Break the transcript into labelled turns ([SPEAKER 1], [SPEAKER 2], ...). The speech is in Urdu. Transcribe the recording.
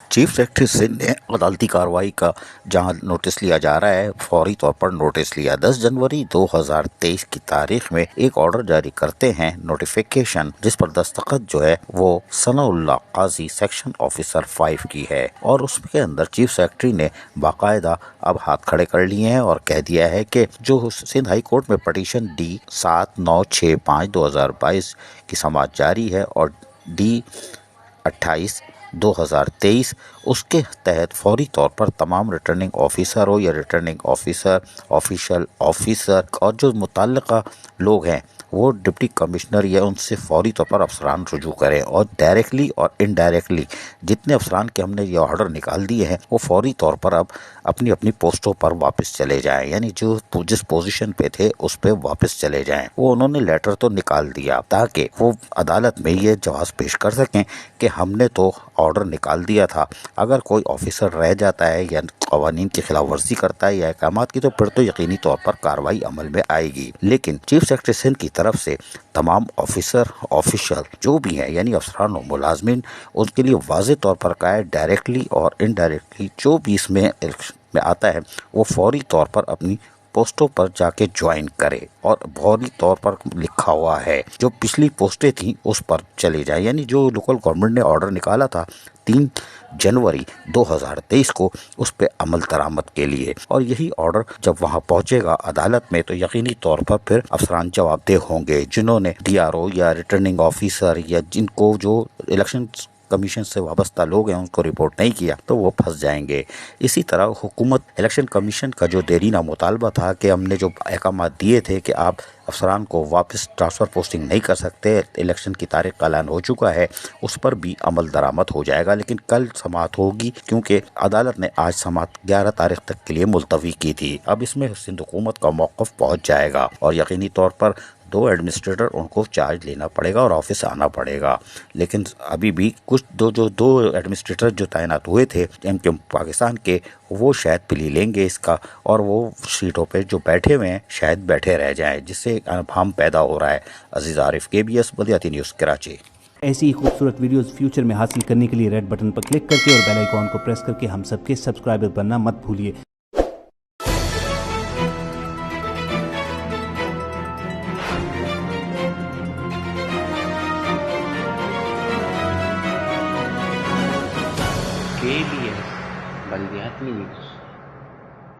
[SPEAKER 1] چیف سیکرٹری سندھ نے عدالتی کارروائی کا جہاں نوٹس لیا جا رہا ہے، فوری طور پر نوٹس لیا۔ 10 جنوری 2023 کی تاریخ میں ایک آرڈر جاری کرتے ہیں، نوٹیفیکیشن، جس پر دستخط جو ہے وہ ثناء اللہ قاضی سیکشن آفیسر 5 کی ہے، اور اس کے اندر چیف سیکرٹری نے باقاعدہ اب ہاتھ کھڑے کر لیے ہیں اور کہہ دیا ہے کہ جو سندھ ہائی کورٹ میں پٹیشن ڈی 7965/2022 کی سماعت جاری ہے اور ڈی 28/2023 اس کے تحت فوری طور پر تمام ریٹرننگ آفیسر ہو یا ریٹرننگ آفیشل آفیسر اور جو متعلقہ لوگ ہیں وہ ڈپٹی کمشنر یا ان سے فوری طور پر افسران رجوع کریں، اور ڈائریکٹلی اور انڈائریکٹلی جتنے افسران کے ہم نے یہ آرڈر نکال دیے ہیں وہ فوری طور پر اب اپنی اپنی پوسٹوں پر واپس چلے جائیں، یعنی جو جس پوزیشن پہ تھے اس پہ واپس چلے جائیں۔ وہ انہوں نے لیٹر تو نکال دیا تاکہ وہ عدالت میں یہ جواز پیش کر سکیں کہ ہم نے تو آرڈر نکال دیا تھا، اگر کوئی آفیسر رہ جاتا ہے یا قوانین کی خلاف ورزی کرتا ہے یا احکامات کی تو پھر تو یقینی طور پر کارروائی عمل میں آئے گی۔ لیکن چیف سیکرٹری سندھ کی طرف سے تمام آفیسر آفیشل جو بھی ہیں یعنی افسران و ملازمین، ان کے لیے واضح طور پر کہا ہے ڈائریکٹلی اور انڈائریکٹلی جو بھی اس میں آتا ہے وہ فوری طور پر اپنی پوسٹوں پر جا کے جوائن کرے، اور فوری طور پر لکھا ہوا ہے جو پچھلی پوسٹیں تھیں اس پر چلے جائیں، یعنی جو لوکل گورنمنٹ نے آرڈر نکالا تھا 3 جنوری 2023 کو اس پہ عمل درآمد کے لیے، اور یہی آرڈر جب وہاں پہنچے گا عدالت میں تو یقینی طور پر پھر افسران جواب دہ ہوں گے، جنہوں نے ڈی آر او یا ریٹرننگ آفیسر یا جن کو جو الیکشن کمیشن سے وابستہ لوگ ہیں ان کو رپورٹ نہیں کیا تو وہ پھنس جائیں گے۔ اسی طرح حکومت الیکشن کمیشن کا جو دیرینہ مطالبہ تھا کہ ہم نے جو احکامات دیے تھے کہ آپ افسران کو واپس ٹرانسفر پوسٹنگ نہیں کر سکتے، الیکشن کی تاریخ کا اعلان ہو چکا ہے، اس پر بھی عمل درآمد ہو جائے گا، لیکن کل سماعت ہوگی کیونکہ عدالت نے آج سماعت 11 تاریخ تک کے لیے ملتوی کی تھی۔ اب اس میں سندھ حکومت کا موقف پہنچ جائے گا اور یقینی طور پر 2 ایڈمنسٹریٹر ان کو چارج لینا پڑے گا اور آفس آنا پڑے گا، لیکن ابھی بھی کچھ دو ایڈمنسٹریٹر جو تعینات ہوئے تھے ایم کیو پاکستان کے، وہ شاید پلی لیں گے اس کا، اور وہ سیٹوں پہ جو بیٹھے ہوئے ہیں شاید بیٹھے رہ جائیں، جس سے ابہام پیدا ہو رہا ہے۔ عزیز عارف، KBS بلدیاتی نیوز، کراچی۔
[SPEAKER 2] ایسی ہی خوبصورت ویڈیوز فیوچر میں حاصل کرنے کے لیے ریڈ بٹن پر کلک کر کے اور بیل آئیکن کو پریس کر کے ہم سب کے سبسکرائبر بننا مت بھولیے۔
[SPEAKER 3] KBS بلدیاتی نیوز۔